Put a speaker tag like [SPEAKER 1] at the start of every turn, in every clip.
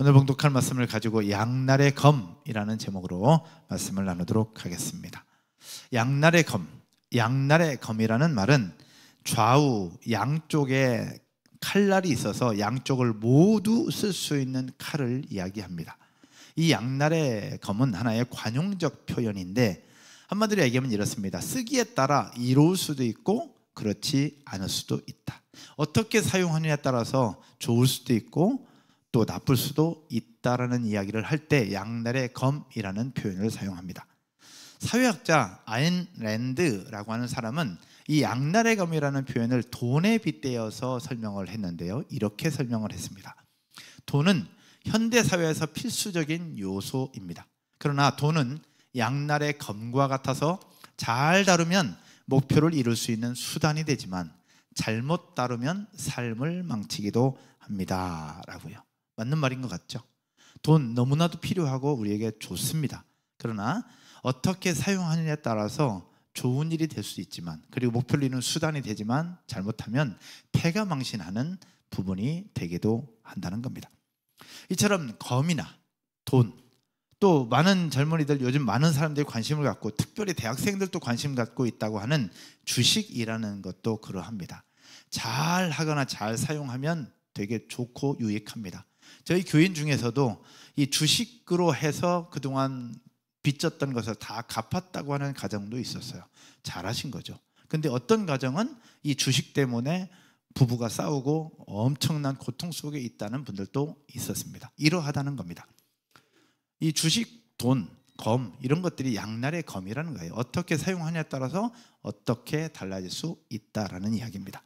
[SPEAKER 1] 오늘 봉독할 말씀을 가지고 양날의 검이라는 제목으로 말씀을 나누도록 하겠습니다. 양날의 검, 양날의 검이라는 말은 좌우 양쪽에 칼날이 있어서 양쪽을 모두 쓸 수 있는 칼을 이야기합니다. 이 양날의 검은 하나의 관용적 표현인데 한마디로 얘기하면 이렇습니다. 쓰기에 따라 이로울 수도 있고 그렇지 않을 수도 있다. 어떻게 사용하느냐에 따라서 좋을 수도 있고 또 나쁠 수도 있다라는 이야기를 할 때 양날의 검이라는 표현을 사용합니다. 사회학자 아인 랜드라고 하는 사람은 이 양날의 검이라는 표현을 돈에 빗대어서 설명을 했는데요. 이렇게 설명을 했습니다. 돈은 현대 사회에서 필수적인 요소입니다. 그러나 돈은 양날의 검과 같아서 잘 다루면 목표를 이룰 수 있는 수단이 되지만 잘못 다루면 삶을 망치기도 합니다. 라고요. 맞는 말인 것 같죠? 돈 너무나도 필요하고 우리에게 좋습니다. 그러나 어떻게 사용하느냐에 따라서 좋은 일이 될 수 있지만 그리고 목표를 이루는 수단이 되지만 잘못하면 패가 망신하는 부분이 되기도 한다는 겁니다. 이처럼 검이나 돈, 또 많은 젊은이들 요즘 많은 사람들이 관심을 갖고 특별히 대학생들도 관심 갖고 있다고 하는 주식이라는 것도 그러합니다. 잘 하거나 잘 사용하면 되게 좋고 유익합니다. 저희 교인 중에서도 이 주식으로 해서 그동안 빚졌던 것을 다 갚았다고 하는 가정도 있었어요. 잘하신 거죠. 근데 어떤 가정은 이 주식 때문에 부부가 싸우고 엄청난 고통 속에 있다는 분들도 있었습니다. 이러하다는 겁니다. 이 주식, 돈, 검 이런 것들이 양날의 검이라는 거예요. 어떻게 사용하냐에 따라서 어떻게 달라질 수 있다라는 이야기입니다.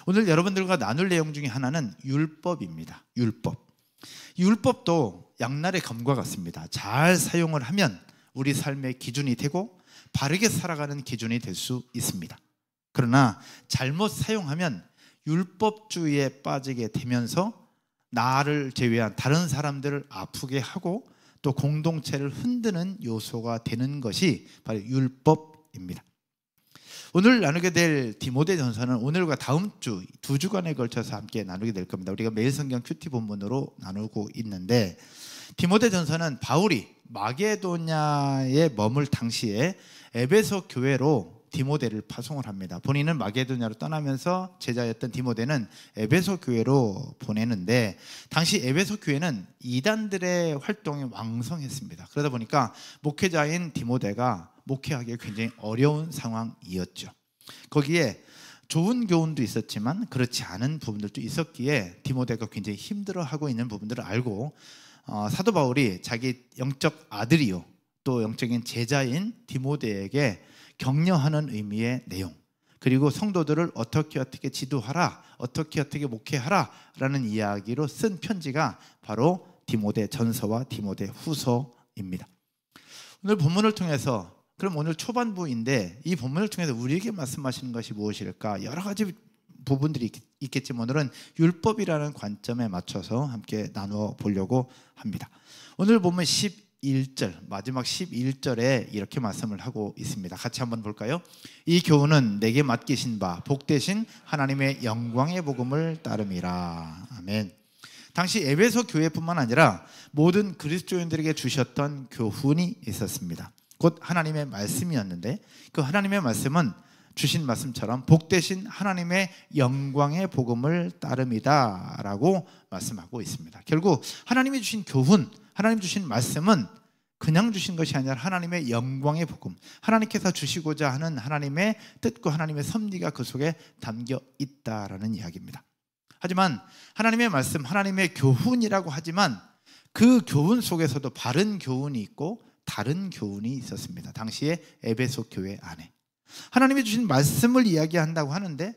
[SPEAKER 1] 오늘 여러분들과 나눌 내용 중에 하나는 율법입니다. 율법도 양날의 검과 같습니다. 잘 사용을 하면 우리 삶의 기준이 되고 바르게 살아가는 기준이 될 수 있습니다. 그러나 잘못 사용하면 율법주의에 빠지게 되면서 나를 제외한 다른 사람들을 아프게 하고 또 공동체를 흔드는 요소가 되는 것이 바로 율법입니다. 오늘 나누게 될 디모데전서는 오늘과 다음 주 2주간에 걸쳐서 함께 나누게 될 겁니다. 우리가 매일 성경 큐티 본문으로 나누고 있는데 디모데전서는 바울이 마게도냐에 머물 당시에 에베소 교회로 디모데를 파송을 합니다. 본인은 마게도냐로 떠나면서 제자였던 디모데는 에베소 교회로 보내는데 당시 에베소 교회는 이단들의 활동이 왕성했습니다. 그러다 보니까 목회자인 디모데가 목회하기 굉장히 어려운 상황이었죠. 거기에 좋은 교훈도 있었지만 그렇지 않은 부분들도 있었기에 디모데가 굉장히 힘들어하고 있는 부분들을 알고 사도 바울이 자기 영적 아들이요 또 영적인 제자인 디모데에게 격려하는 의미의 내용 그리고 성도들을 어떻게 지도하라 어떻게 목회하라 라는 이야기로 쓴 편지가 바로 디모데 전서와 디모데 후서입니다. 오늘 본문을 통해서 그럼 오늘 초반부인데 이 본문을 통해서 우리에게 말씀하시는 것이 무엇일까? 여러 가지 부분들이 있겠지만 오늘은 율법이라는 관점에 맞춰서 함께 나누어 보려고 합니다. 오늘 보면 11절 마지막 11절에 이렇게 말씀을 하고 있습니다. 같이 한번 볼까요? 이 교훈은 내게 맡기신 바 복되신 하나님의 영광의 복음을 따름이라. 아멘. 당시 에베소 교회뿐만 아니라 모든 그리스도인들에게 주셨던 교훈이 있었습니다. 곧 하나님의 말씀이었는데 그 하나님의 말씀은 주신 말씀처럼 복되신 하나님의 영광의 복음을 따름이다 라고 말씀하고 있습니다. 결국 하나님이 주신 교훈, 하나님 주신 말씀은 그냥 주신 것이 아니라 하나님의 영광의 복음, 하나님께서 주시고자 하는 하나님의 뜻과 하나님의 섭리가 그 속에 담겨 있다라는 이야기입니다. 하지만 하나님의 말씀, 하나님의 교훈이라고 하지만 그 교훈 속에서도 바른 교훈이 있고 다른 교훈이 있었습니다. 당시에 에베소 교회 안에 하나님이 주신 말씀을 이야기한다고 하는데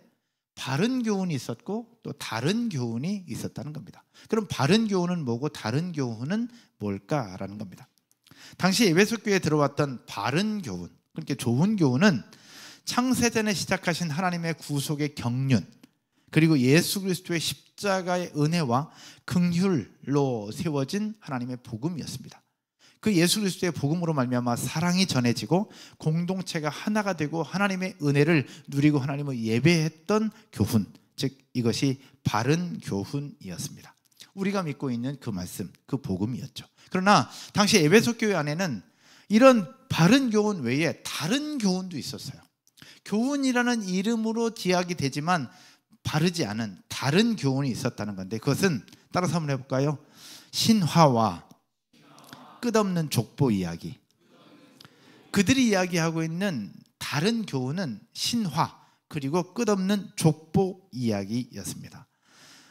[SPEAKER 1] 바른 교훈이 있었고 또 다른 교훈이 있었다는 겁니다. 그럼 바른 교훈은 뭐고 다른 교훈은 뭘까라는 겁니다. 당시 에베소 교회에 들어왔던 바른 교훈, 그러니까 좋은 교훈은 창세전에 시작하신 하나님의 구속의 경륜 그리고 예수 그리스도의 십자가의 은혜와 긍휼로 세워진 하나님의 복음이었습니다. 그 예수 그리스도의 복음으로 말미암아 사랑이 전해지고 공동체가 하나가 되고 하나님의 은혜를 누리고 하나님을 예배했던 교훈, 즉 이것이 바른 교훈이었습니다. 우리가 믿고 있는 그 말씀, 그 복음이었죠. 그러나 당시 에베소 교회 안에는 이런 바른 교훈 외에 다른 교훈도 있었어요. 교훈이라는 이름으로 기약이 되지만 바르지 않은 다른 교훈이 있었다는 건데, 그것은 따라서 한번 해볼까요? 신화와 끝없는 족보 이야기. 그들이 이야기하고 있는 다른 교훈은 신화 그리고 끝없는 족보 이야기였습니다.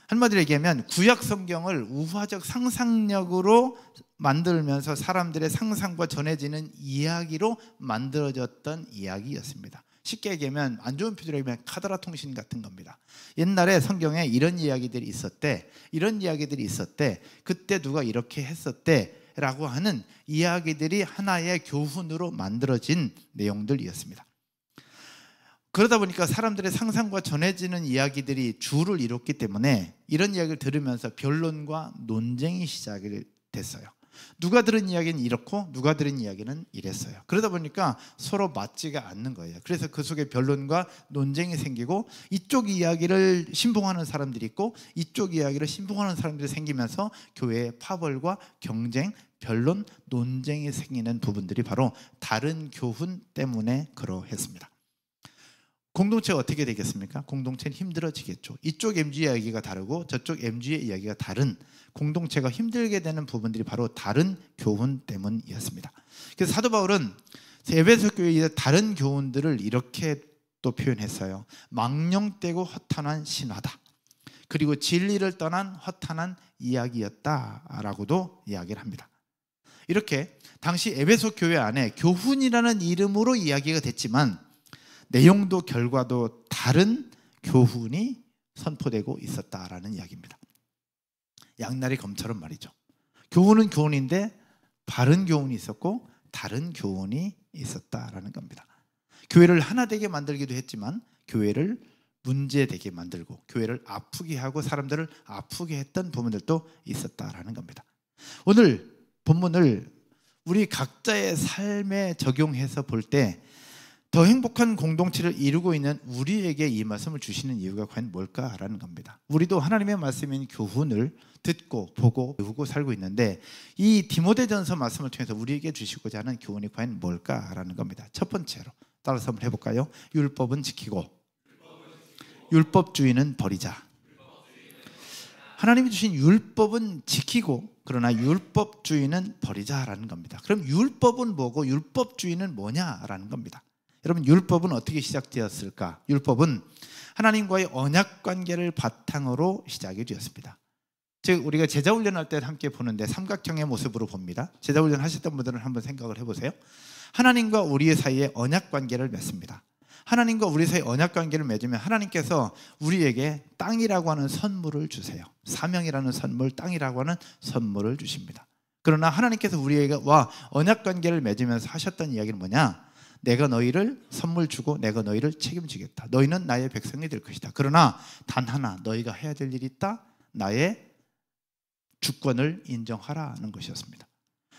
[SPEAKER 1] 한마디로 얘기하면 구약 성경을 우화적 상상력으로 만들면서 사람들의 상상과 전해지는 이야기로 만들어졌던 이야기였습니다. 쉽게 얘기하면 안 좋은 표현으로 얘기하면 카더라 통신 같은 겁니다. 옛날에 성경에 이런 이야기들이 있었대, 이런 이야기들이 있었대, 그때 누가 이렇게 했었대 라고 하는 이야기들이 하나의 교훈으로 만들어진 내용들이었습니다. 그러다 보니까 사람들의 상상과 전해지는 이야기들이 주를 이뤘기 때문에 이런 이야기를 들으면서 변론과 논쟁이 시작이 됐어요. 누가 들은 이야기는 이렇고 누가 들은 이야기는 이랬어요. 그러다 보니까 서로 맞지가 않는 거예요. 그래서 그 속에 변론과 논쟁이 생기고 이쪽 이야기를 신봉하는 사람들이 있고 이쪽 이야기를 신봉하는 사람들이 생기면서 교회의 파벌과 경쟁, 변론, 논쟁이 생기는 부분들이 바로 다른 교훈 때문에 그러했습니다. 공동체가 어떻게 되겠습니까? 공동체는 힘들어지겠죠. 이쪽 MG 이야기가 다르고 저쪽 MG의 이야기가 다른 공동체가 힘들게 되는 부분들이 바로 다른 교훈 때문이었습니다. 그래서 사도 바울은 에베소 교회의 다른 교훈들을 이렇게 또 표현했어요. 망령되고 허탄한 신화다. 그리고 진리를 떠난 허탄한 이야기였다라고도 이야기를 합니다. 이렇게 당시 에베소 교회 안에 교훈이라는 이름으로 이야기가 됐지만 내용도 결과도 다른 교훈이 선포되고 있었다라는 이야기입니다. 양날의 검처럼 말이죠. 교훈은 교훈인데 바른 교훈이 있었고 다른 교훈이 있었다라는 겁니다. 교회를 하나 되게 만들기도 했지만 교회를 문제되게 만들고 교회를 아프게 하고 사람들을 아프게 했던 부분들도 있었다라는 겁니다. 오늘 본문을 우리 각자의 삶에 적용해서 볼 때 더 행복한 공동체를 이루고 있는 우리에게 이 말씀을 주시는 이유가 과연 뭘까라는 겁니다. 우리도 하나님의 말씀인 교훈을 듣고 보고 배우고 살고 있는데 이 디모데전서 말씀을 통해서 우리에게 주시고자 하는 교훈이 과연 뭘까라는 겁니다. 첫 번째로 따라서 한번 해볼까요? 율법은 지키고 율법주의는 버리자. 하나님이 주신 율법은 지키고 그러나 율법주의는 버리자라는 겁니다. 그럼 율법은 뭐고 율법주의는 뭐냐라는 겁니다. 여러분, 율법은 어떻게 시작되었을까? 율법은 하나님과의 언약관계를 바탕으로 시작이 되었습니다. 즉 우리가 제자훈련할 때 함께 보는데 삼각형의 모습으로 봅니다. 제자훈련 하셨던 분들은 한번 생각을 해보세요. 하나님과 우리의 사이에 언약관계를 맺습니다. 하나님과 우리 사이에 언약관계를 맺으면 하나님께서 우리에게 땅이라고 하는 선물을 주세요. 사명이라는 선물, 땅이라고 하는 선물을 주십니다. 그러나 하나님께서 우리에게 언약관계를 맺으면서 하셨던 이야기는 뭐냐? 내가 너희를 선물 주고 내가 너희를 책임지겠다. 너희는 나의 백성이 될 것이다. 그러나 단 하나 너희가 해야 될 일이 있다. 나의 주권을 인정하라는 것이었습니다.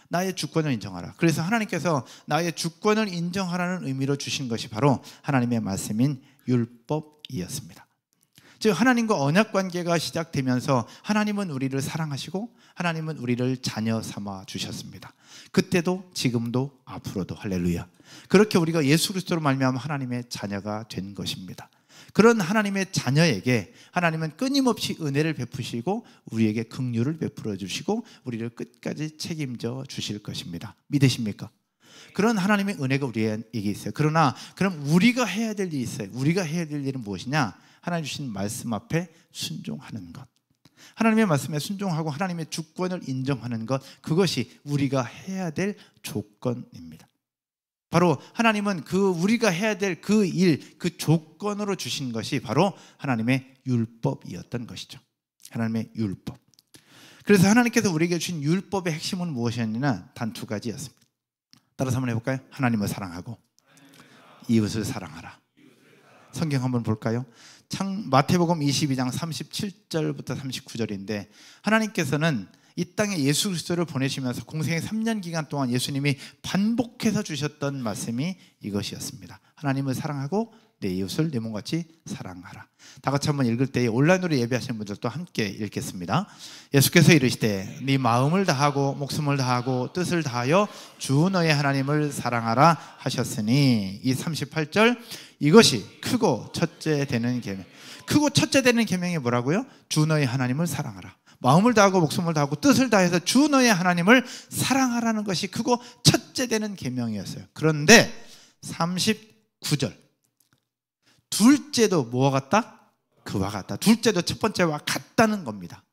[SPEAKER 1] 나의 주권을 인정하라. 그래서 하나님께서 나의 주권을 인정하라는 의미로 주신 것이 바로 하나님의 말씀인 율법이었습니다. 즉 하나님과 언약관계가 시작되면서 하나님은 우리를 사랑하시고 하나님은 우리를 자녀 삼아 주셨습니다. 그때도 지금도 앞으로도. 할렐루야. 그렇게 우리가 예수 그리스도로 말미암아 하나님의 자녀가 된 것입니다. 그런 하나님의 자녀에게 하나님은 끊임없이 은혜를 베푸시고 우리에게 긍휼을 베풀어 주시고 우리를 끝까지 책임져 주실 것입니다. 믿으십니까? 그런 하나님의 은혜가 우리에게 있어요. 그러나 그럼 우리가 해야 될 일이 있어요. 우리가 해야 될 일은 무엇이냐? 하나님 주신 말씀 앞에 순종하는 것. 하나님의 말씀에 순종하고 하나님의 주권을 인정하는 것, 그것이 우리가 해야 될 조건입니다. 바로 하나님은 우리가 해야 될 그 일, 그 조건으로 주신 것이 바로 하나님의 율법이었던 것이죠. 하나님의 율법. 그래서 하나님께서 우리에게 주신 율법의 핵심은 무엇이었느냐? 단 두 가지였습니다. 따라서 한번 해볼까요? 하나님을 사랑하고 이웃을 사랑하라. 성경 한번 볼까요? 마태복음 22장 37절부터 39절인데 하나님께서는 이 땅에 예수 그리스도를 보내시면서 공생의 3년 기간 동안 예수님이 반복해서 주셨던 말씀이 이것이었습니다. 하나님을 사랑하고 내 이웃을 내 몸같이 사랑하라. 다 같이 한번 읽을 때 온라인으로 예배하시는 분들도 함께 읽겠습니다. 예수께서 이르시되 네 마음을 다하고 목숨을 다하고 뜻을 다하여 주 너의 하나님을 사랑하라 하셨으니, 이 38절, 이것이 크고 첫째 되는 계명. 크고 첫째 되는 계명이 뭐라고요? 주 너의 하나님을 사랑하라. 마음을 다하고 목숨을 다하고 뜻을 다해서 주 너의 하나님을 사랑하라는 것이 크고 첫째 되는 계명이었어요. 그런데 39절, 둘째도 뭐와 같다? 그와 같다. 둘째도 첫 번째와 같다는 겁니다.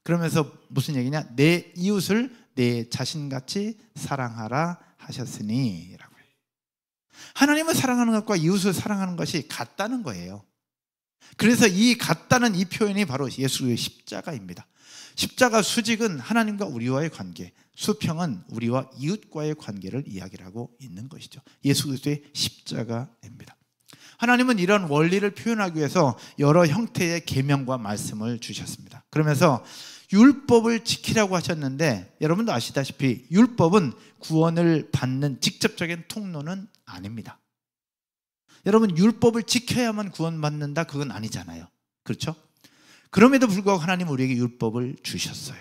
[SPEAKER 1] 그러면서 무슨 얘기냐? 내 이웃을 내 자신같이 사랑하라 하셨으니 라고요. 하나님을 사랑하는 것과 이웃을 사랑하는 것이 같다는 거예요. 그래서 이 같다는 이 표현이 바로 예수의 십자가입니다. 십자가 수직은 하나님과 우리와의 관계, 수평은 우리와 이웃과의 관계를 이야기를 하고 있는 것이죠. 예수 그리스도의 십자가입니다. 하나님은 이런 원리를 표현하기 위해서 여러 형태의 계명과 말씀을 주셨습니다. 그러면서 율법을 지키라고 하셨는데, 여러분도 아시다시피 율법은 구원을 받는 직접적인 통로는 아닙니다. 여러분, 율법을 지켜야만 구원받는다, 그건 아니잖아요. 그렇죠? 그럼에도 불구하고 하나님은 우리에게 율법을 주셨어요.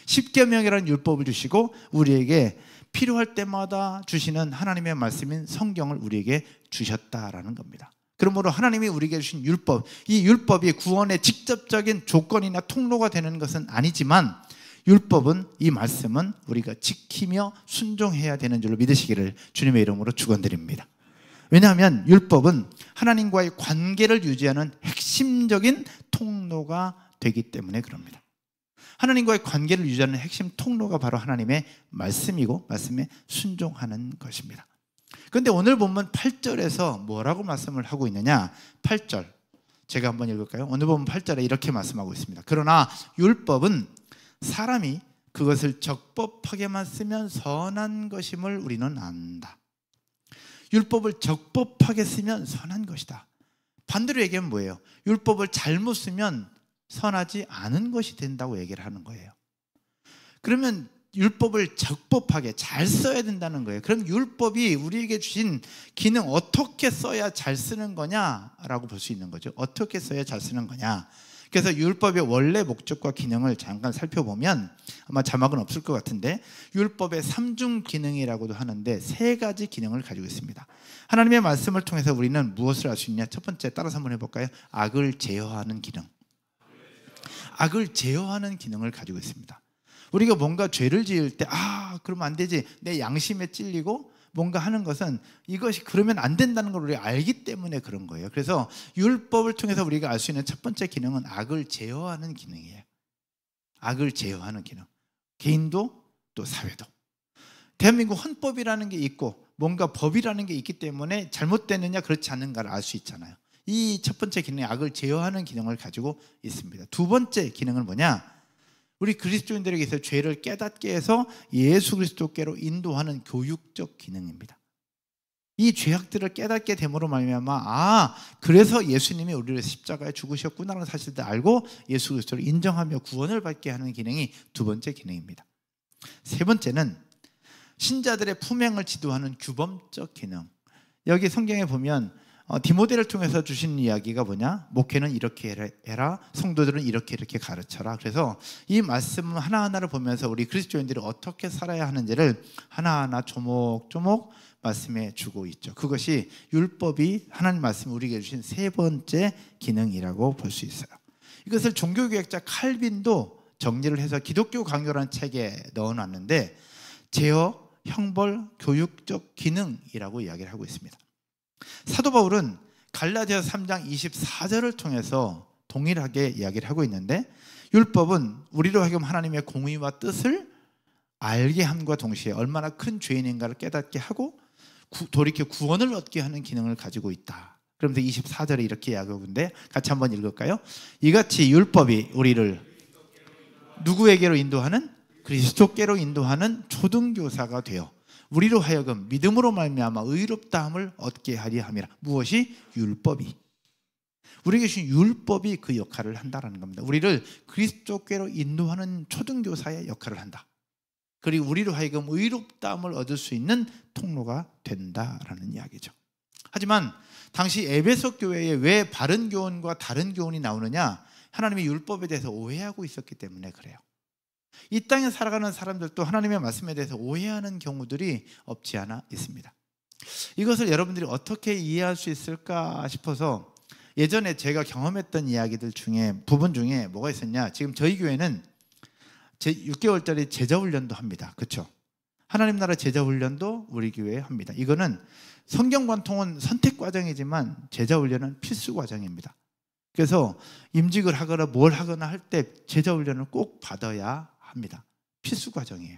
[SPEAKER 1] 십계명이라는 율법을 주시고 우리에게 필요할 때마다 주시는 하나님의 말씀인 성경을 우리에게 주셨다라는 겁니다. 그러므로 하나님이 우리에게 주신 율법, 이 율법이 구원의 직접적인 조건이나 통로가 되는 것은 아니지만, 율법은, 이 말씀은 우리가 지키며 순종해야 되는 줄로 믿으시기를 주님의 이름으로 축원드립니다. 왜냐하면 율법은 하나님과의 관계를 유지하는 핵심적인 통로가 되기 때문에 그럽니다. 하나님과의 관계를 유지하는 핵심 통로가 바로 하나님의 말씀이고 말씀에 순종하는 것입니다. 그런데 오늘 본문 8절에서 뭐라고 말씀을 하고 있느냐? 8절 제가 한번 읽을까요? 오늘 본문 8절에 이렇게 말씀하고 있습니다. 그러나 율법은 사람이 그것을 적법하게만 쓰면 선한 것임을 우리는 안다. 율법을 적법하게 쓰면 선한 것이다. 반대로 얘기하면 뭐예요? 율법을 잘못 쓰면 선하지 않은 것이 된다고 얘기를 하는 거예요. 그러면 율법을 적법하게 잘 써야 된다는 거예요. 그럼 율법이 우리에게 주신 기능, 어떻게 써야 잘 쓰는 거냐라고 볼 수 있는 거죠. 어떻게 써야 잘 쓰는 거냐. 그래서 율법의 원래 목적과 기능을 잠깐 살펴보면, 아마 자막은 없을 것 같은데, 율법의 삼중 기능이라고도 하는데 3가지 기능을 가지고 있습니다. 하나님의 말씀을 통해서 우리는 무엇을 알 수 있냐? 첫 번째, 따라서 한번 해볼까요? 악을 제어하는 기능. 악을 제어하는 기능을 가지고 있습니다. 우리가 뭔가 죄를 지을 때, 그러면 안 되지, 내 양심에 찔리고 뭔가 하는 것은 이것이 그러면 안 된다는 걸 우리가 알기 때문에 그런 거예요. 그래서 율법을 통해서 우리가 알 수 있는 첫 번째 기능은 악을 제어하는 기능이에요. 악을 제어하는 기능. 개인도 또 사회도. 대한민국 헌법이라는 게 있고 뭔가 법이라는 게 있기 때문에 잘못되느냐 그렇지 않는가를 알 수 있잖아요. 이 첫 번째 기능이 악을 제어하는 기능을 가지고 있습니다. 두 번째 기능은 뭐냐? 우리 그리스도인들에게 있어 죄를 깨닫게 해서 예수 그리스도께로 인도하는 교육적 기능입니다. 이 죄악들을 깨닫게 됨으로 말미암아 그래서 예수님이 우리를 십자가에 죽으셨구나라는 사실을 알고 예수 그리스도를 인정하며 구원을 받게 하는 기능이 두 번째 기능입니다. 세 번째는 신자들의 품행을 지도하는 규범적 기능. 여기 성경에 보면 디모데를 통해서 주신 이야기가 뭐냐? 목회는 이렇게 해라, 성도들은 이렇게 가르쳐라. 그래서 이 말씀 하나하나를 보면서 우리 그리스도인들이 어떻게 살아야 하는지를 하나하나 조목조목 말씀해 주고 있죠. 그것이 율법이 하나님 말씀이 우리에게 주신 세 번째 기능이라고 볼 수 있어요. 이것을 종교개혁자 칼빈도 정리를 해서 기독교 강요라는 책에 넣어놨는데, 제어, 형벌, 교육적 기능이라고 이야기를 하고 있습니다. 사도 바울은 갈라디아서 3장 24절을 통해서 동일하게 이야기를 하고 있는데, 율법은 우리로 하여금 하나님의 공의와 뜻을 알게 함과 동시에 얼마나 큰 죄인인가를 깨닫게 하고 돌이켜 구원을 얻게 하는 기능을 가지고 있다. 그러면서 24절에 이렇게 이야기하고 있는데, 같이 한번 읽을까요? 이같이 율법이 우리를 누구에게로 인도하는? 그리스도께로 인도하는 초등교사가 되어 우리로 하여금 믿음으로 말미암아 의롭다함을 얻게 하려 함이라. 무엇이? 율법이. 우리에게 주신 율법이 그 역할을 한다는 겁니다. 우리를 그리스도께로 인도하는 초등교사의 역할을 한다. 그리고 우리로 하여금 의롭다함을 얻을 수 있는 통로가 된다라는 이야기죠. 하지만 당시 에베소 교회에 왜 바른 교훈과 다른 교훈이 나오느냐? 하나님의 율법에 대해서 오해하고 있었기 때문에 그래요. 이 땅에 살아가는 사람들도 하나님의 말씀에 대해서 오해하는 경우들이 없지 않아 있습니다. 이것을 여러분들이 어떻게 이해할 수 있을까 싶어서 예전에 제가 경험했던 이야기들 중에 부분 중에 뭐가 있었냐? 지금 저희 교회는 6개월짜리 제자훈련도 합니다. 그렇죠? 하나님 나라 제자훈련도 우리 교회에 합니다. 이거는 성경관통은 선택 과정이지만 제자훈련은 필수 과정입니다. 그래서 임직을 하거나 뭘 하거나 할 때 제자훈련을 꼭 받아야 합니다. 필수 과정이에요.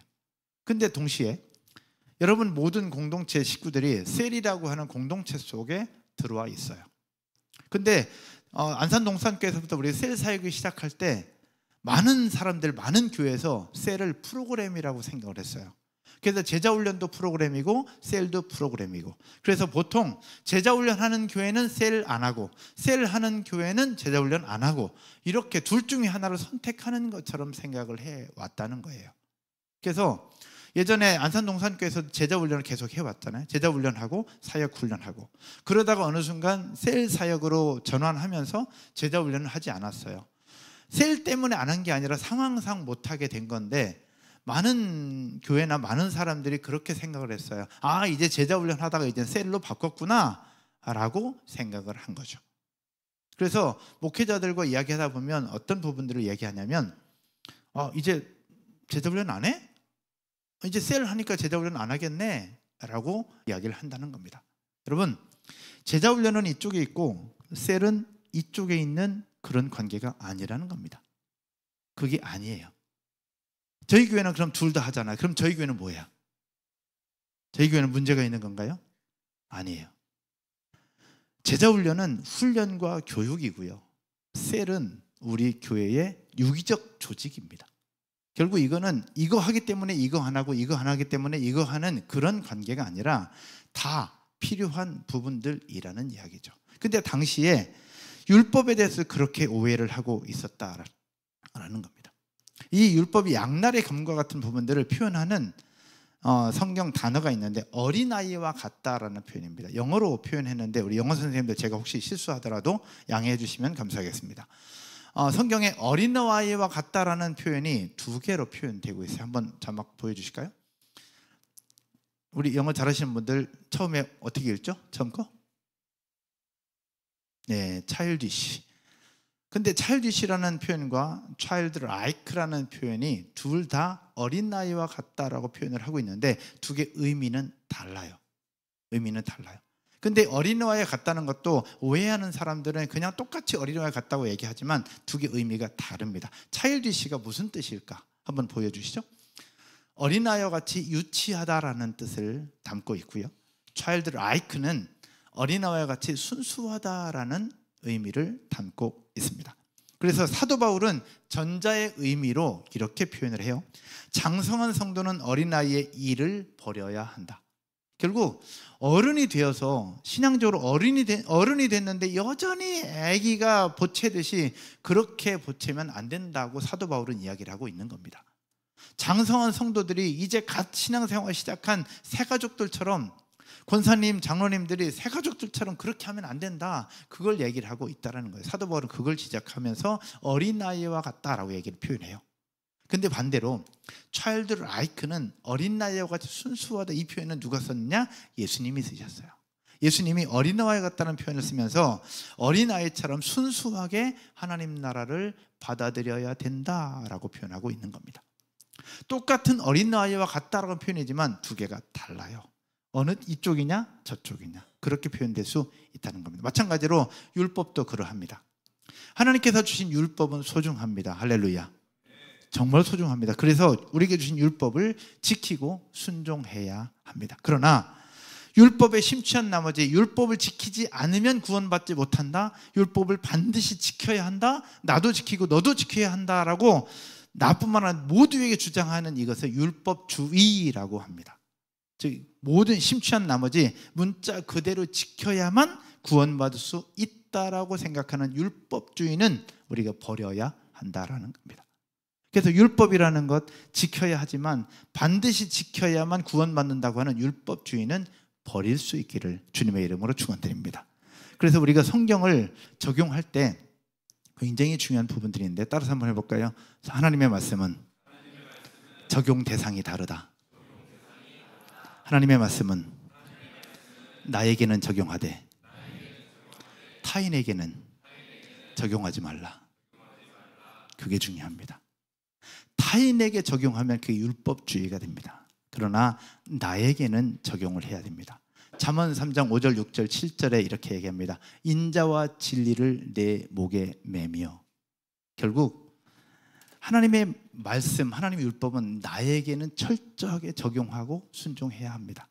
[SPEAKER 1] 근데 동시에 여러분 모든 공동체 식구들이 셀이라고 하는 공동체 속에 들어와 있어요. 근데 안산동산교회에서부터 우리 셀 사역을 시작할 때 많은 사람들, 많은 교회에서 셀을 프로그램이라고 생각을 했어요. 그래서 제자훈련도 프로그램이고 셀도 프로그램이고, 그래서 보통 제자훈련하는 교회는 셀 안 하고 셀 하는 교회는 제자훈련 안 하고 이렇게 둘 중에 하나를 선택하는 것처럼 생각을 해왔다는 거예요. 그래서 예전에 안산동산교회에서 제자훈련을 계속 해왔잖아요. 제자훈련하고 사역훈련하고, 그러다가 어느 순간 셀 사역으로 전환하면서 제자훈련을 하지 않았어요. 셀 때문에 안 한 게 아니라 상황상 못하게 된 건데, 많은 교회나 많은 사람들이 그렇게 생각을 했어요. 아, 이제 제자훈련 하다가 이제 셀로 바꿨구나 라고 생각을 한 거죠. 그래서 목회자들과 이야기하다 보면 어떤 부분들을 얘기하냐면 이제 제자훈련 안 해? 이제 셀 하니까 제자훈련 안 하겠네 라고 이야기를 한다는 겁니다. 여러분, 제자훈련은 이쪽에 있고 셀은 이쪽에 있는 그런 관계가 아니라는 겁니다. 그게 아니에요. 저희 교회는 그럼 둘 다 하잖아요. 그럼 저희 교회는 뭐야? 저희 교회는 문제가 있는 건가요? 아니에요. 제자훈련은 훈련과 교육이고요. 셀은 우리 교회의 유기적 조직입니다. 결국 이거는 이거 하기 때문에 이거 안 하고 이거 안 하기 때문에 이거 하는 그런 관계가 아니라 다 필요한 부분들이라는 이야기죠. 근데 당시에 율법에 대해서 그렇게 오해를 하고 있었다라는 겁니다. 이 율법이 양날의 검과 같은 부분들을 표현하는 성경 단어가 있는데 어린아이와 같다라는 표현입니다. 영어로 표현했는데 우리 영어 선생님들 제가 혹시 실수하더라도 양해해 주시면 감사하겠습니다. 성경에 어린아이와 같다라는 표현이 두 개로 표현되고 있어요. 한번 자막 보여주실까요? 우리 영어 잘하시는 분들 처음에 어떻게 읽죠? 처음 거? 네, childish. 근데 childish라는 표현과 childlike라는 표현이 둘 다 어린아이와 같다라고 표현을 하고 있는데 두 개 의미는 달라요. 의미는 달라요. 근데 어린아이와 같다는 것도 오해하는 사람들은 그냥 똑같이 어린아이와 같다고 얘기하지만 두 개 의미가 다릅니다. childish가 무슨 뜻일까? 한번 보여주시죠. 어린아이와 같이 유치하다라는 뜻을 담고 있고요. childlike는 어린아이와 같이 순수하다라는 의미를 담고 있습니다. 그래서 사도 바울은 전자의 의미로 이렇게 표현을 해요. 장성한 성도는 어린아이의 일을 버려야 한다. 결국 어른이 되어서 신앙적으로 어른이 됐는데 여전히 아기가 보채듯이 그렇게 보채면 안 된다고 사도 바울은 이야기를 하고 있는 겁니다. 장성한 성도들이 이제 갓 신앙생활 시작한 새가족들처럼, 권사님, 장로님들이 새가족들처럼 그렇게 하면 안 된다, 그걸 얘기를 하고 있다는 거예요. 사도 바울은 그걸 지적하면서 어린아이와 같다라고 얘기를 표현해요. 근데 반대로 childlike는 어린아이와 같이 순수하다, 이 표현은 누가 썼느냐? 예수님이 쓰셨어요. 예수님이 어린아이 같다는 표현을 쓰면서 어린아이처럼 순수하게 하나님 나라를 받아들여야 된다라고 표현하고 있는 겁니다. 똑같은 어린아이와 같다라고 표현이지만 두 개가 달라요. 어느 이쪽이냐 저쪽이냐 그렇게 표현될 수 있다는 겁니다. 마찬가지로 율법도 그러합니다. 하나님께서 주신 율법은 소중합니다. 할렐루야. 정말 소중합니다. 그래서 우리에게 주신 율법을 지키고 순종해야 합니다. 그러나 율법에 심취한 나머지 율법을 지키지 않으면 구원받지 못한다, 율법을 반드시 지켜야 한다, 나도 지키고 너도 지켜야 한다라고 나뿐만 아니라 모두에게 주장하는 이것을 율법주의라고 합니다. 즉 모든 심취한 나머지 문자 그대로 지켜야만 구원받을 수 있다라고 생각하는 율법주의는 우리가 버려야 한다라는 겁니다. 그래서 율법이라는 것 지켜야 하지만 반드시 지켜야만 구원받는다고 하는 율법주의는 버릴 수 있기를 주님의 이름으로 축원드립니다. 그래서 우리가 성경을 적용할 때 굉장히 중요한 부분들이 있는데 따라서 한번 해볼까요? 하나님의 말씀은 적용 대상이 다르다. 하나님의 말씀은 나에게는 적용하되 타인에게는 적용하지 말라. 그게 중요합니다. 타인에게 적용하면 그게 율법주의가 됩니다. 그러나 나에게는 적용을 해야 됩니다. 잠언 3장 5절 6절 7절에 이렇게 얘기합니다. 인자와 진리를 내 목에 매며. 결국 하나님의 말씀, 하나님의 율법은 나에게는 철저하게 적용하고 순종해야 합니다.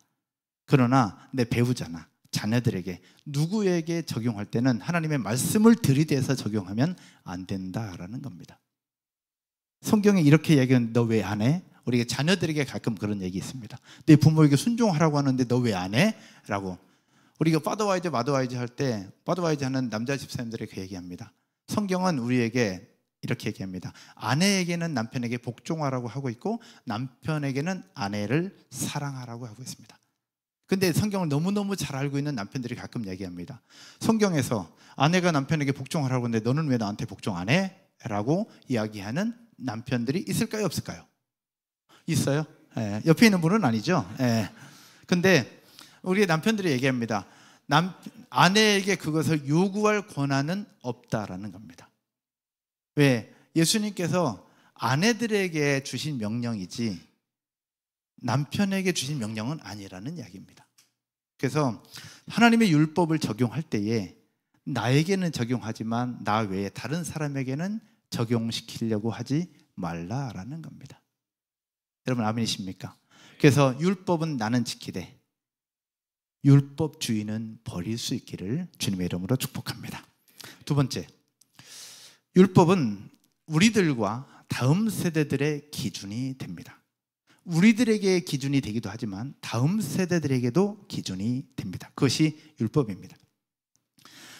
[SPEAKER 1] 그러나 내 배우자나 자녀들에게 누구에게 적용할 때는 하나님의 말씀을 들이대서 적용하면 안 된다라는 겁니다. 성경에 이렇게 얘기하는데 너 왜 안 해? 우리가 자녀들에게 가끔 그런 얘기 있습니다. 내 부모에게 순종하라고 하는데 너 왜 안 해? 라고. 우리가 파더와이즈 마더와이즈 할 때 파더와이즈 하는 남자 집사님들에게 얘기합니다. 성경은 우리에게 이렇게 얘기합니다. 아내에게는 남편에게 복종하라고 하고 있고 남편에게는 아내를 사랑하라고 하고 있습니다. 근데 성경을 너무너무 잘 알고 있는 남편들이 가끔 얘기합니다. 성경에서 아내가 남편에게 복종하라고 하는데 너는 왜 나한테 복종 안 해? 라고 이야기하는 남편들이 있을까요? 없을까요? 있어요? 예, 옆에 있는 분은 아니죠. 예. 근데 우리 남편들이 얘기합니다. 아내에게 그것을 요구할 권한은 없다라는 겁니다. 왜? 예수님께서 아내들에게 주신 명령이지 남편에게 주신 명령은 아니라는 이야기입니다. 그래서 하나님의 율법을 적용할 때에 나에게는 적용하지만 나 외에 다른 사람에게는 적용시키려고 하지 말라라는 겁니다. 여러분 아멘이십니까? 그래서 율법은 나는 지키되 율법주의는 버릴 수 있기를 주님의 이름으로 축복합니다. 두 번째, 율법은 우리들과 다음 세대들의 기준이 됩니다. 우리들에게 기준이 되기도 하지만 다음 세대들에게도 기준이 됩니다. 그것이 율법입니다.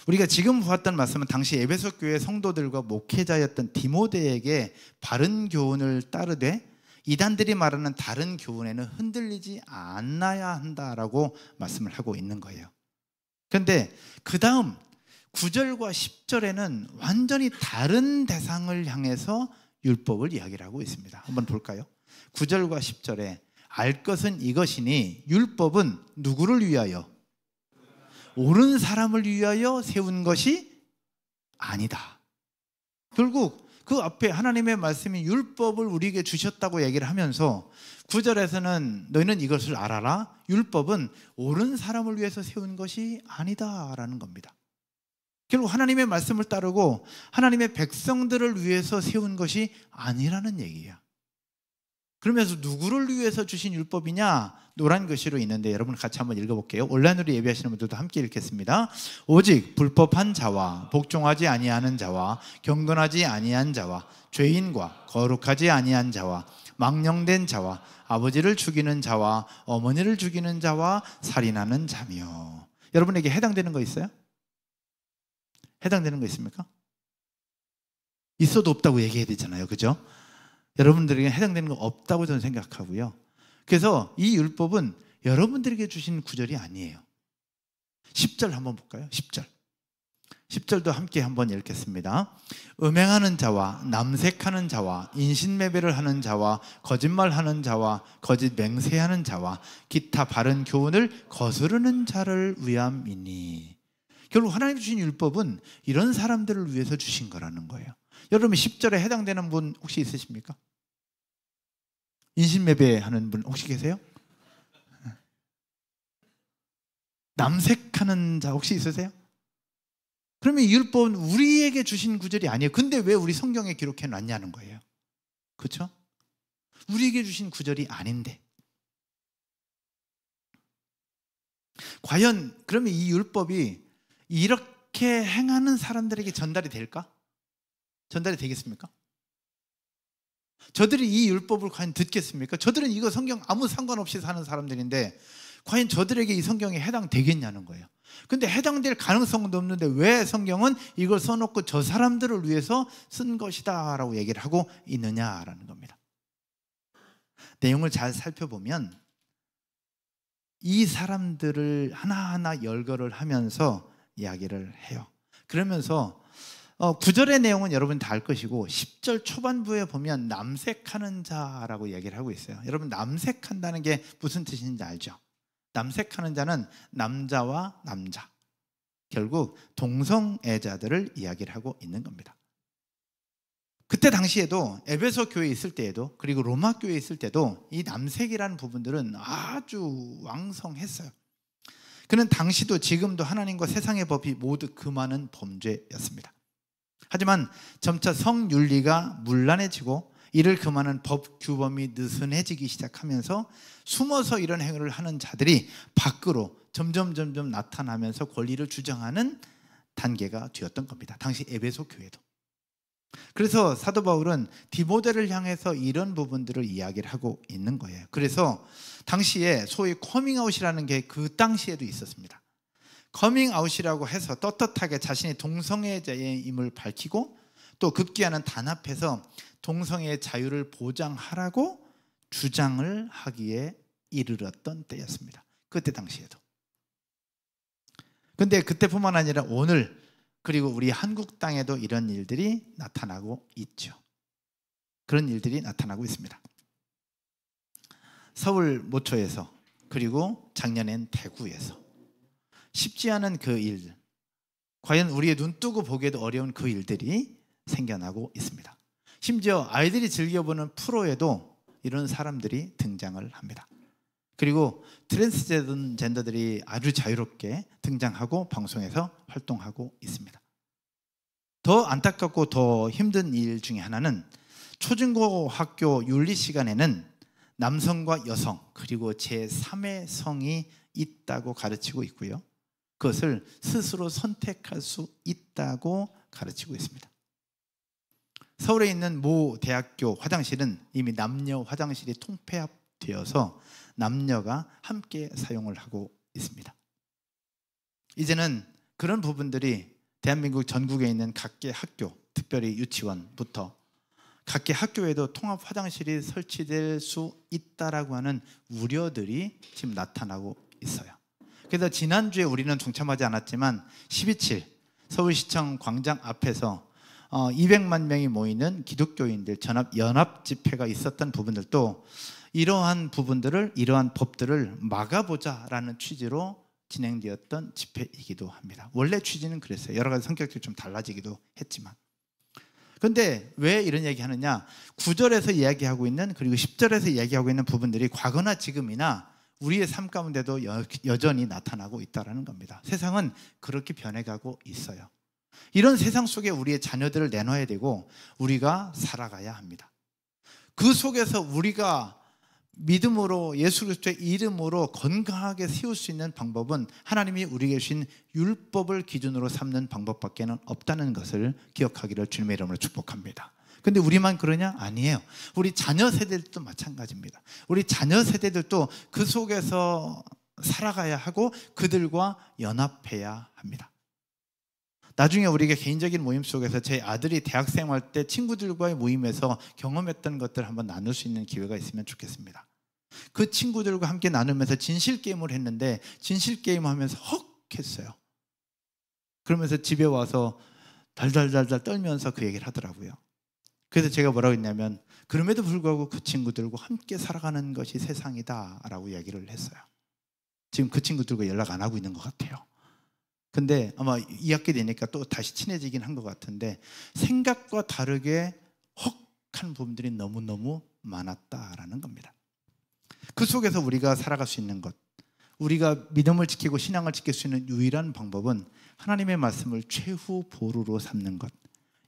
[SPEAKER 1] 우리가 지금 보았던 말씀은 당시 에베소 교회 성도들과 목회자였던 디모데에게 바른 교훈을 따르되 이단들이 말하는 다른 교훈에는 흔들리지 않아야 한다라고 말씀을 하고 있는 거예요. 그런데 그 다음 9절과 10절에는 완전히 다른 대상을 향해서 율법을 이야기를 하고 있습니다. 한번 볼까요? 9절과 10절에 알 것은 이것이니 율법은 누구를 위하여? 옳은 사람을 위하여 세운 것이 아니다. 결국 그 앞에 하나님의 말씀이 율법을 우리에게 주셨다고 얘기를 하면서 9절에서는 너희는 이것을 알아라. 율법은 옳은 사람을 위해서 세운 것이 아니다라는 겁니다. 결국 하나님의 말씀을 따르고 하나님의 백성들을 위해서 세운 것이 아니라는 얘기예요. 그러면서 누구를 위해서 주신 율법이냐? 노란 글씨로 있는데 여러분 같이 한번 읽어볼게요. 온라인으로 예배하시는 분들도 함께 읽겠습니다. 오직 불법한 자와 복종하지 아니하는 자와 경건하지 아니한 자와 죄인과 거룩하지 아니한 자와 망령된 자와 아버지를 죽이는 자와 어머니를 죽이는 자와 살인하는 자며. 여러분에게 해당되는 거 있어요? 해당되는 거 있습니까? 있어도 없다고 얘기해야 되잖아요. 그죠? 여러분들에게 해당되는 거 없다고 저는 생각하고요. 그래서 이 율법은 여러분들에게 주신 구절이 아니에요. 10절 한번 볼까요? 10절. 10절도 함께 한번 읽겠습니다. 음행하는 자와 남색하는 자와 인신매매를 하는 자와 거짓말하는 자와 거짓 맹세하는 자와 기타 바른 교훈을 거스르는 자를 위함이니. 결국 하나님 주신 율법은 이런 사람들을 위해서 주신 거라는 거예요. 여러분 10절에 해당되는 분 혹시 있으십니까? 인신매매하는 분 혹시 계세요? 남색하는 자 혹시 있으세요? 그러면 이 율법은 우리에게 주신 구절이 아니에요. 근데 왜 우리 성경에 기록해 놨냐는 거예요. 그렇죠? 우리에게 주신 구절이 아닌데 과연 그러면 이 율법이 이렇게 행하는 사람들에게 전달이 될까? 전달이 되겠습니까? 저들이 이 율법을 과연 듣겠습니까? 저들은 이거 성경 아무 상관없이 사는 사람들인데 과연 저들에게 이 성경에 해당되겠냐는 거예요. 근데 해당될 가능성도 없는데 왜 성경은 이걸 써놓고 저 사람들을 위해서 쓴 것이다 라고 얘기를 하고 있느냐라는 겁니다. 내용을 잘 살펴보면 이 사람들을 하나하나 열거를 하면서 이야기를 해요. 그러면서 9절의 내용은 여러분 다 알 것이고 10절 초반부에 보면 남색하는 자라고 얘기를 하고 있어요. 여러분 남색한다는 게 무슨 뜻인지 알죠? 남색하는 자는 남자와 남자, 결국 동성애자들을 이야기를 하고 있는 겁니다. 그때 당시에도 에베소 교회에 있을 때에도 그리고 로마 교회에 있을 때도 이 남색이라는 부분들은 아주 왕성했어요. 그는 당시도 지금도 하나님과 세상의 법이 모두 금하는 범죄였습니다. 하지만 점차 성윤리가 문란해지고 이를 금하는 법 규범이 느슨해지기 시작하면서 숨어서 이런 행위를 하는 자들이 밖으로 점점 나타나면서 권리를 주장하는 단계가 되었던 겁니다. 당시 에베소 교회도. 그래서 사도 바울은 디모데를 향해서 이런 부분들을 이야기를 하고 있는 거예요. 그래서 당시에 소위 커밍아웃이라는 게 그 당시에도 있었습니다. 커밍아웃이라고 해서 떳떳하게 자신이 동성애자임을 밝히고 또 급기야는 단합해서 동성애의 자유를 보장하라고 주장을 하기에 이르렀던 때였습니다. 그때 당시에도. 근데 그때뿐만 아니라 오늘 그리고 우리 한국 땅에도 이런 일들이 나타나고 있죠. 그런 일들이 나타나고 있습니다. 서울 모초에서 그리고 작년엔 대구에서 쉽지 않은 그 일, 과연 우리의 눈 뜨고 보기에도 어려운 그 일들이 생겨나고 있습니다. 심지어 아이들이 즐겨보는 프로에도 이런 사람들이 등장을 합니다. 그리고 트랜스젠더들이 아주 자유롭게 등장하고 방송에서 활동하고 있습니다. 더 안타깝고 더 힘든 일 중에 하나는 초중고학교 윤리 시간에는 남성과 여성 그리고 제3의 성이 있다고 가르치고 있고요. 그것을 스스로 선택할 수 있다고 가르치고 있습니다. 서울에 있는 모 대학교 화장실은 이미 남녀 화장실이 통폐합되어서 남녀가 함께 사용을 하고 있습니다. 이제는 그런 부분들이 대한민국 전국에 있는 각계 학교, 특별히 유치원부터 각계 학교에도 통합 화장실이 설치될 수 있다라고 하는 우려들이 지금 나타나고 있어요. 그래서 지난주에 우리는 동참하지 않았지만 12.7 서울시청 광장 앞에서 200만 명이 모이는 기독교인들 연합 집회가 있었던 부분들도 이러한 부분들을, 이러한 법들을 막아보자라는 취지로 진행되었던 집회이기도 합니다. 원래 취지는 그랬어요. 여러 가지 성격들이 좀 달라지기도 했지만. 그런데 왜 이런 얘기하느냐? 9절에서 이야기하고 있는 그리고 10절에서 이야기하고 있는 부분들이 과거나 지금이나 우리의 삶 가운데도 여전히 나타나고 있다는 겁니다. 세상은 그렇게 변해가고 있어요. 이런 세상 속에 우리의 자녀들을 내놔야 되고 우리가 살아가야 합니다. 그 속에서 우리가 믿음으로 예수 그리스도의 이름으로 건강하게 세울 수 있는 방법은 하나님이 우리에게 주신 율법을 기준으로 삼는 방법밖에 없다는 것을 기억하기를 주님의 이름으로 축복합니다. 근데 우리만 그러냐? 아니에요. 우리 자녀 세대들도 마찬가지입니다. 우리 자녀 세대들도 그 속에서 살아가야 하고 그들과 연합해야 합니다. 나중에 우리가 개인적인 모임 속에서 제 아들이 대학생활 때 친구들과의 모임에서 경험했던 것들을 한번 나눌 수 있는 기회가 있으면 좋겠습니다. 그 친구들과 함께 나누면서 진실게임을 했는데 진실게임 하면서 헉 했어요. 그러면서 집에 와서 달달달달 떨면서 그 얘기를 하더라고요. 그래서 제가 뭐라고 했냐면 그럼에도 불구하고 그 친구들과 함께 살아가는 것이 세상이다 라고 이야기를 했어요. 지금 그 친구들과 연락 안 하고 있는 것 같아요. 근데 아마 2학기 되니까 또 다시 친해지긴 한 것 같은데 생각과 다르게 헉한 부분들이 너무너무 많았다라는 겁니다. 그 속에서 우리가 살아갈 수 있는 것, 우리가 믿음을 지키고 신앙을 지킬 수 있는 유일한 방법은 하나님의 말씀을 최후 보루로 삼는 것,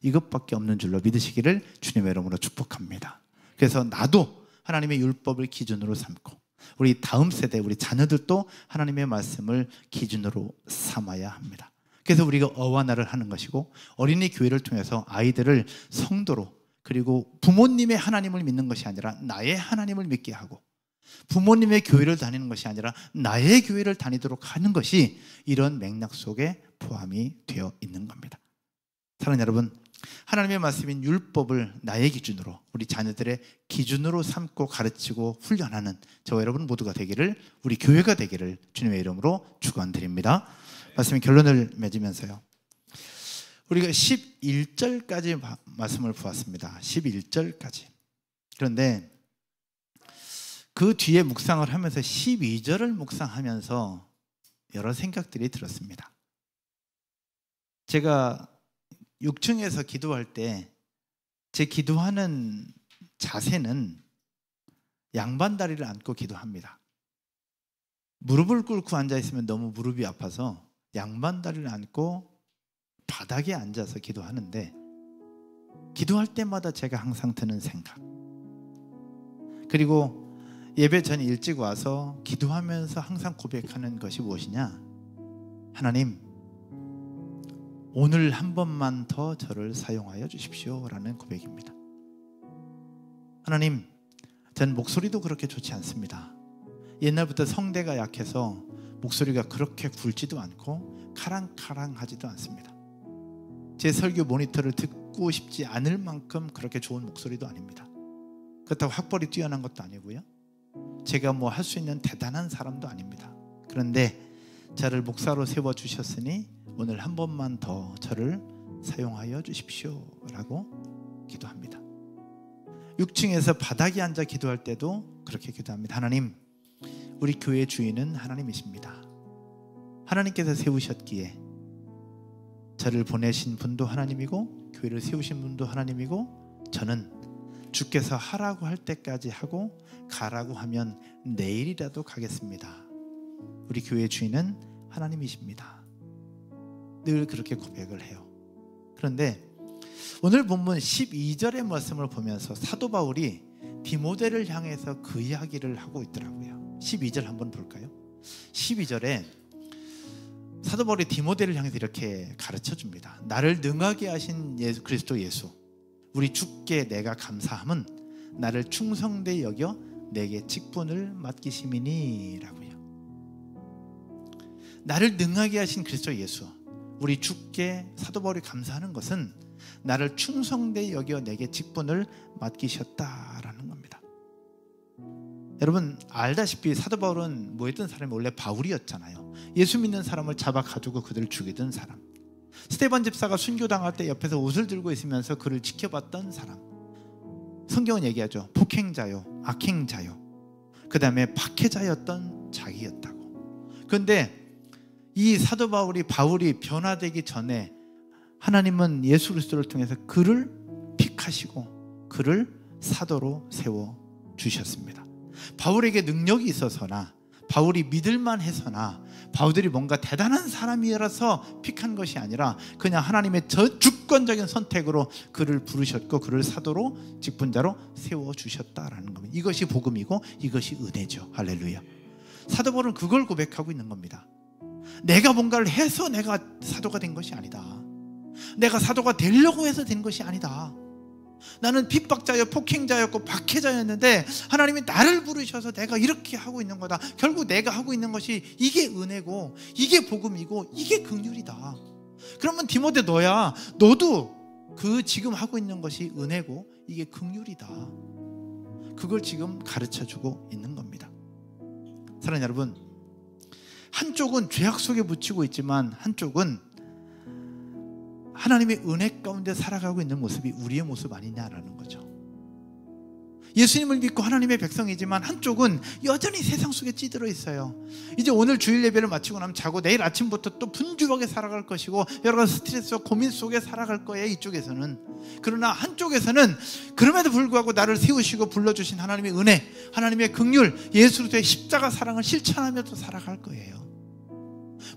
[SPEAKER 1] 이것밖에 없는 줄로 믿으시기를 주님의 이름으로 축복합니다. 그래서 나도 하나님의 율법을 기준으로 삼고 우리 다음 세대, 우리 자녀들도 하나님의 말씀을 기준으로 삼아야 합니다. 그래서 우리가 어와나를 하는 것이고 어린이 교회를 통해서 아이들을 성도로 그리고 부모님의 하나님을 믿는 것이 아니라 나의 하나님을 믿게 하고 부모님의 교회를 다니는 것이 아니라 나의 교회를 다니도록 하는 것이 이런 맥락 속에 포함이 되어 있는 겁니다. 사랑하는 여러분, 하나님의 말씀인 율법을 나의 기준으로, 우리 자녀들의 기준으로 삼고 가르치고 훈련하는 저와 여러분 모두가 되기를, 우리 교회가 되기를 주님의 이름으로 축원드립니다. 말씀의 결론을 맺으면서요, 우리가 11절까지 말씀을 보았습니다. 11절까지. 그런데 그 뒤에 묵상을 하면서 12절을 묵상하면서 여러 생각들이 들었습니다. 제가 6층에서 기도할 때 제 기도하는 자세는 양반다리를 안고 기도합니다. 무릎을 꿇고 앉아있으면 너무 무릎이 아파서 양반다리를 안고 바닥에 앉아서 기도하는데, 기도할 때마다 제가 항상 드는 생각, 그리고 예배 전에 일찍 와서 기도하면서 항상 고백하는 것이 무엇이냐? 하나님, 오늘 한 번만 더 저를 사용하여 주십시오 라는 고백입니다. 하나님, 전 목소리도 그렇게 좋지 않습니다. 옛날부터 성대가 약해서 목소리가 그렇게 굵지도 않고 카랑카랑하지도 않습니다. 제 설교 모니터를 듣고 싶지 않을 만큼 그렇게 좋은 목소리도 아닙니다. 그렇다고 학벌이 뛰어난 것도 아니고요, 제가 뭐 할 수 있는 대단한 사람도 아닙니다. 그런데 저를 목사로 세워주셨으니 오늘 한 번만 더 저를 사용하여 주십시오 라고 기도합니다. 6층에서 바닥에 앉아 기도할 때도 그렇게 기도합니다. 하나님, 우리 교회 주인은 하나님이십니다. 하나님께서 세우셨기에 저를 보내신 분도 하나님이고 교회를 세우신 분도 하나님이고, 저는 주께서 하라고 할 때까지 하고 가라고 하면 내일이라도 가겠습니다. 우리 교회 주인은 하나님이십니다. 늘 그렇게 고백을 해요. 그런데 오늘 본문 12절의 말씀을 보면서 사도 바울이 디모데를 향해서 그 이야기를 하고 있더라고요. 12절 한번 볼까요? 12절에 사도 바울이 디모데를 향해서 이렇게 가르쳐 줍니다. 나를 능하게 하신 예수, 그리스도 예수, 우리 주께 내가 감사함은 나를 충성되이 여겨 내게 직분을 맡기심이니 라고요. 나를 능하게 하신 그리스도 예수, 우리 주께 사도 바울이 감사하는 것은 나를 충성되이 여겨 내게 직분을 맡기셨다라는 겁니다. 여러분 알다시피 사도 바울은 뭐 했던 사람이 원래 바울이었잖아요. 예수 믿는 사람을 잡아 가지고 그들을 죽이던 사람, 스데반 집사가 순교당할 때 옆에서 옷을 들고 있으면서 그를 지켜봤던 사람, 성경은 얘기하죠. 폭행자요, 악행자요, 그 다음에 박해자였던 자기였다고. 그런데 이 사도 바울이 변화되기 전에 하나님은 예수 그리스도를 통해서 그를 픽하시고 그를 사도로 세워주셨습니다. 바울에게 능력이 있어서나 바울이 믿을만 해서나 바울이 뭔가 대단한 사람이라서 픽한 것이 아니라 그냥 하나님의 주권적인 선택으로 그를 부르셨고 그를 사도로 직분자로 세워주셨다라는 겁니다. 이것이 복음이고 이것이 은혜죠. 할렐루야. 사도 바울은 그걸 고백하고 있는 겁니다. 내가 뭔가를 해서 내가 사도가 된 것이 아니다. 내가 사도가 되려고 해서 된 것이 아니다. 나는 핍박자였고 폭행자였고 박해자였는데 하나님이 나를 부르셔서 내가 이렇게 하고 있는 거다. 결국 내가 하고 있는 것이 이게 은혜고 이게 복음이고 이게 긍휼이다. 그러면 디모데 너도 그 지금 하고 있는 것이 은혜고 이게 긍휼이다. 그걸 지금 가르쳐주고 있는 겁니다. 사랑하는 여러분, 한쪽은 죄악 속에 묻히고 있지만 한쪽은 하나님의 은혜 가운데 살아가고 있는 모습이 우리의 모습 아니냐라는 거죠. 예수님을 믿고 하나님의 백성이지만 한쪽은 여전히 세상 속에 찌들어 있어요. 이제 오늘 주일 예배를 마치고 나면 자고 내일 아침부터 또 분주하게 살아갈 것이고 여러 가지 스트레스와 고민 속에 살아갈 거예요. 이쪽에서는. 그러나 한쪽에서는 그럼에도 불구하고 나를 세우시고 불러주신 하나님의 은혜, 하나님의 긍휼, 예수 그리스도의 십자가 사랑을 실천하며 또 살아갈 거예요.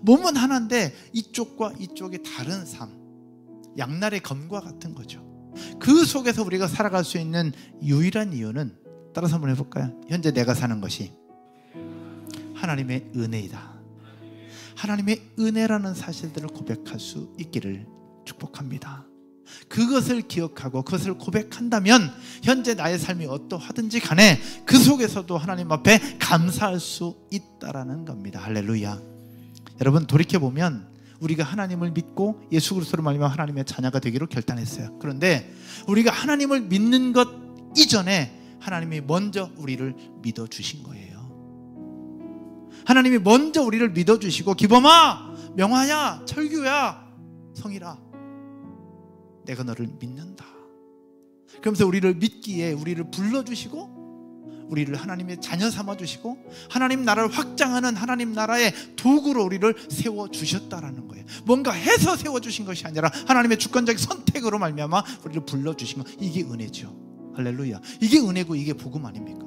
[SPEAKER 1] 몸은 하나인데 이쪽과 이쪽의 다른 삶, 양날의 검과 같은 거죠. 그 속에서 우리가 살아갈 수 있는 유일한 이유는 따라서 한번 해볼까요? 현재 내가 사는 것이 하나님의 은혜이다. 하나님의 은혜라는 사실들을 고백할 수 있기를 축복합니다. 그것을 기억하고 그것을 고백한다면 현재 나의 삶이 어떠하든지 간에 그 속에서도 하나님 앞에 감사할 수 있다라는 겁니다. 할렐루야. 여러분 돌이켜보면 우리가 하나님을 믿고 예수 그리스도로 말미암아 하나님의 자녀가 되기로 결단했어요. 그런데 우리가 하나님을 믿는 것 이전에 하나님이 먼저 우리를 믿어주신 거예요. 하나님이 먼저 우리를 믿어주시고, 기범아, 명화야, 철규야, 성일아, 내가 너를 믿는다. 그러면서 우리를 믿기에 우리를 불러주시고 우리를 하나님의 자녀 삼아주시고 하나님 나라를 확장하는 하나님 나라의 도구로 우리를 세워주셨다라는 거예요. 뭔가 해서 세워주신 것이 아니라 하나님의 주권적인 선택으로 말미암아 우리를 불러주신 것. 이게 은혜죠. 할렐루야. 이게 은혜고 이게 복음 아닙니까?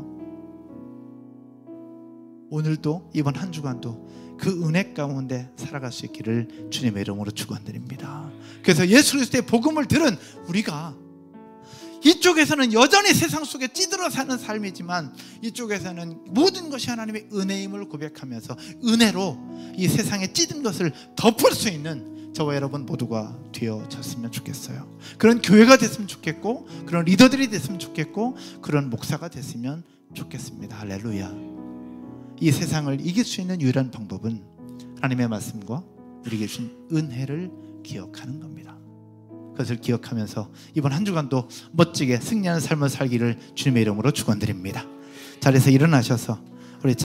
[SPEAKER 1] 오늘도 이번 한 주간도 그 은혜 가운데 살아갈 수 있기를 주님의 이름으로 축원드립니다. 그래서 예수 그리스도의 복음을 들은 우리가 이쪽에서는 여전히 세상 속에 찌들어 사는 삶이지만 이쪽에서는 모든 것이 하나님의 은혜임을 고백하면서 은혜로 이 세상에 찌든 것을 덮을 수 있는 저와 여러분 모두가 되어졌으면 좋겠어요. 그런 교회가 됐으면 좋겠고, 그런 리더들이 됐으면 좋겠고, 그런 목사가 됐으면 좋겠습니다. 할렐루야. 이 세상을 이길 수 있는 유일한 방법은 하나님의 말씀과 우리에게 주신 은혜를 기억하는 겁니다. 그것을 기억하면서 이번 한 주간도 멋지게 승리하는 삶을 살기를 주님의 이름으로 축원드립니다. 자리에서 일어나셔서